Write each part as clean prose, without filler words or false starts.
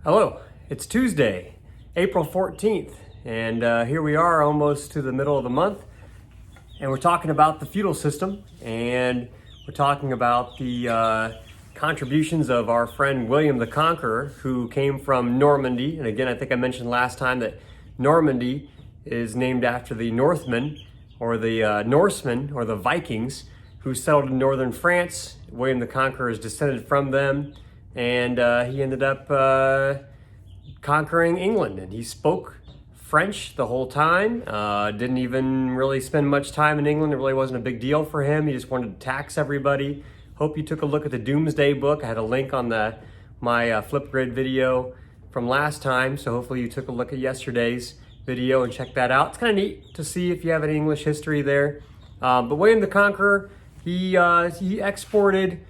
Hello, it's Tuesday, April 14th, and here we are almost to the middle of the month, and we're talking about the feudal system, and we're talking about the contributions of our friend William the Conqueror, who came from Normandy. And again, I think I mentioned last time that Normandy is named after the Northmen, or the Norsemen, or the Vikings, who settled in northern France. William the Conqueror is descended from them, and he ended up conquering England, and he spoke French the whole time. Didn't even really spend much time in England. It really wasn't a big deal for him. He just wanted to tax everybody. Hope you took a look at the Doomsday Book. I had a link on my Flipgrid video from last time, so hopefully you took a look at yesterday's video and check that out. It's kind of neat to see if you have any English history there. But William the Conqueror, he exported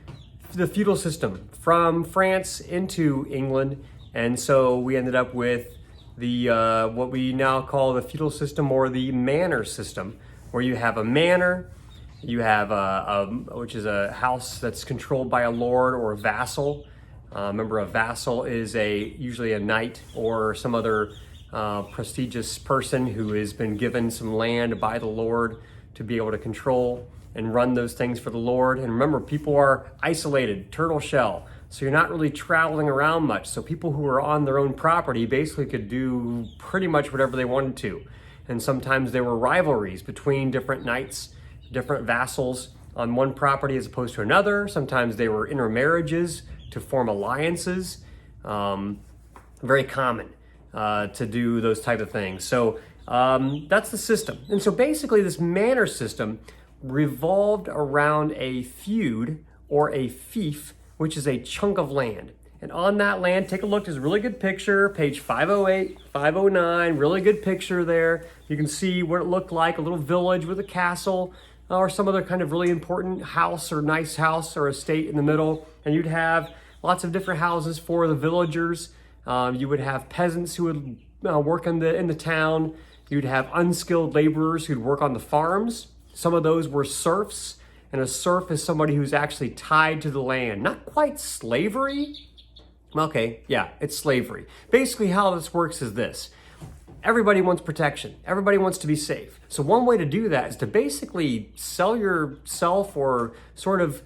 the feudal system from France into England, and so we ended up with the what we now call the feudal system, or the manor system, where you have a manor, you have which is a house that's controlled by a lord or a vassal. Remember, a vassal is usually a knight or some other prestigious person who has been given some land by the lord to be able to control and run those things for the Lord. And remember, people are isolated, turtle shell, so you're not really traveling around much. So people who are on their own property basically could do pretty much whatever they wanted to. And sometimes there were rivalries between different knights, different vassals on one property as opposed to another. Sometimes they were intermarriages to form alliances. Very common to do those type of things. So that's the system. And so basically this manor system revolved around a feud or a fief, which is a chunk of land. And on that land, take a look, there's a really good picture, page 508, 509, really good picture there. You can see what it looked like, a little village with a castle or some other kind of really important house or nice house or estate in the middle. And you'd have lots of different houses for the villagers. You would have peasants who would work in the town. You'd have unskilled laborers who'd work on the farms. Some of those were serfs, and a serf is somebody who's actually tied to the land. Not quite slavery. Okay, yeah, it's slavery. Basically how this works is this. Everybody wants protection. Everybody wants to be safe. So one way to do that is to basically sell yourself, or sort of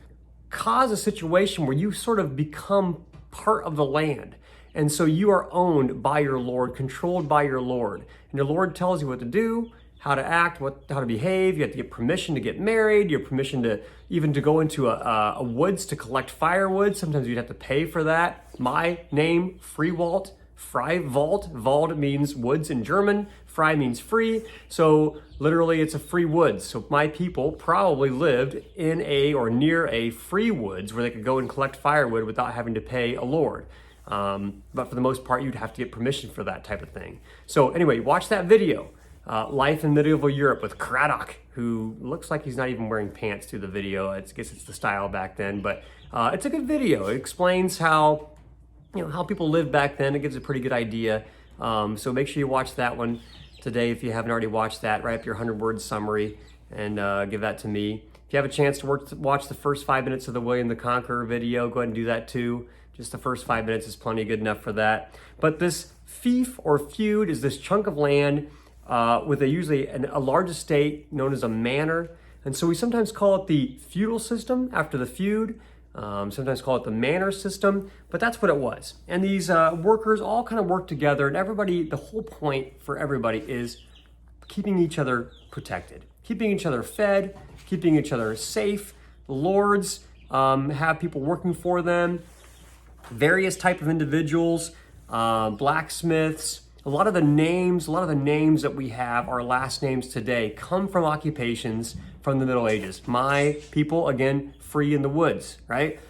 cause a situation where you sort of become part of the land. And so you are owned by your lord, controlled by your lord. And your lord tells you what to do, how to act, how to behave. You have to get permission to get married. You have permission to even to go into a woods to collect firewood. Sometimes you'd have to pay for that. My name, Freewalt, Freiwald. Wald means woods in German. Frei means free. So literally it's a free woods. So my people probably lived in or near a free woods where they could go and collect firewood without having to pay a lord. But for the most part, you'd have to get permission for that type of thing. So anyway, watch that video. Life in Medieval Europe with Craddock, who looks like he's not even wearing pants through the video. I guess it's the style back then, but it's a good video. It explains how people lived back then. It gives a pretty good idea. So make sure you watch that one today if you haven't already watched that. Write up your 100-word summary and give that to me. If you have a chance to watch the first 5 minutes of the William the Conqueror video, go ahead and do that too. Just the first 5 minutes is plenty good enough for that. But this fief or feud is this chunk of land with usually a large estate known as a manor. And so we sometimes call it the feudal system after the feud, sometimes call it the manor system, but that's what it was. And these workers all kind of work together, and the whole point for everybody is keeping each other protected, keeping each other fed, keeping each other safe. The lords have people working for them, various type of individuals, blacksmiths. A lot of the names that we have, our last names today, come from occupations from the Middle Ages. My people, again, free in the woods, right?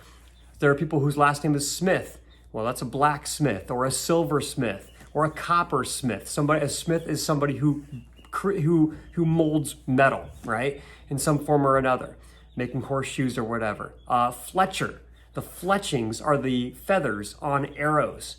There are people whose last name is Smith. Well, that's a blacksmith or a silversmith or a coppersmith. A smith is somebody who molds metal, right? In some form or another, making horseshoes or whatever. Fletcher. The fletchings are the feathers on arrows.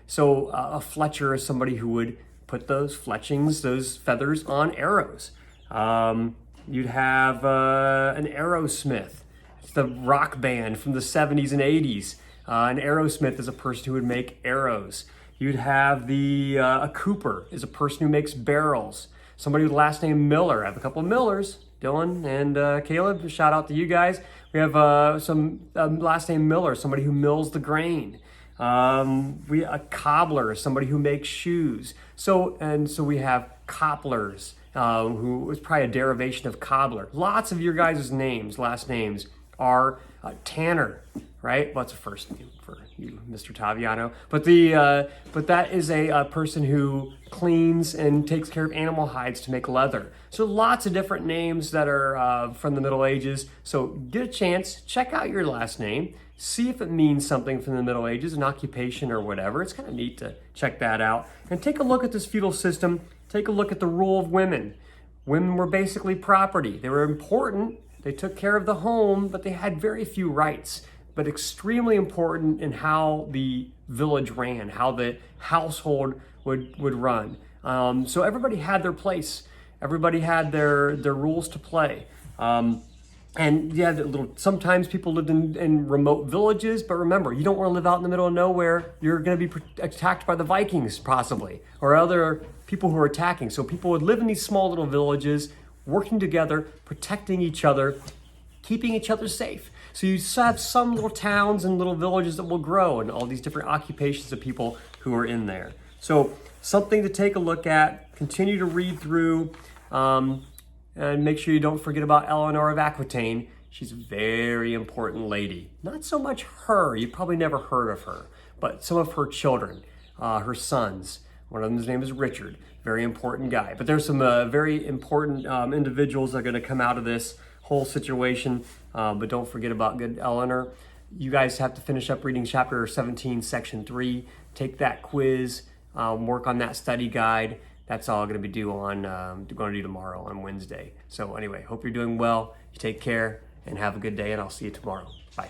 So a fletcher is somebody who would put those fletchings, those feathers on arrows. You'd have an aerosmith. It's the rock band from the 70s and 80s. An arrowsmith is a person who would make arrows. You'd have a cooper is a person who makes barrels. Somebody with the last name Miller. I have a couple of Millers, Dylan and Caleb. Shout out to you guys. We have some last name Miller, somebody who mills the grain. A cobbler, somebody who makes shoes. So we have cobblers, who was probably a derivation of cobbler. Lots of your guys' names, last names, are Tanner, right? What's the first name for you, Mr. Taviano? But that is a person who cleans and takes care of animal hides to make leather. So lots of different names that are from the Middle Ages. So get a chance, check out your last name, see if it means something from the Middle Ages, an occupation or whatever. It's kind of neat to check that out. And take a look at this feudal system. Take a look at the rule of women. Women were basically property. They were important. They took care of the home, but they had very few rights, but extremely important in how the village ran, how the household would run. So everybody had their place. Everybody had their rules to play. And yeah, sometimes people lived in remote villages, but remember, you don't want to live out in the middle of nowhere. You're going to be attacked by the Vikings, possibly, or other people who are attacking. So people would live in these small little villages, working together, protecting each other, keeping each other safe. So you have some little towns and little villages that will grow, and all these different occupations of people who are in there. So something to take a look at, continue to read through, and make sure you don't forget about Eleanor of Aquitaine. She's a very important lady. Not so much her, you probably never heard of her, but some of her children, her sons. One of them's name is Richard, very important guy. But there's some very important individuals that are gonna come out of this whole situation, but don't forget about good Eleanor. You guys have to finish up reading chapter 17, section 3, take that quiz, work on that study guide. That's all I'm going to be going to do tomorrow on Wednesday. So anyway, hope you're doing well. You take care and have a good day, and I'll see you tomorrow. Bye.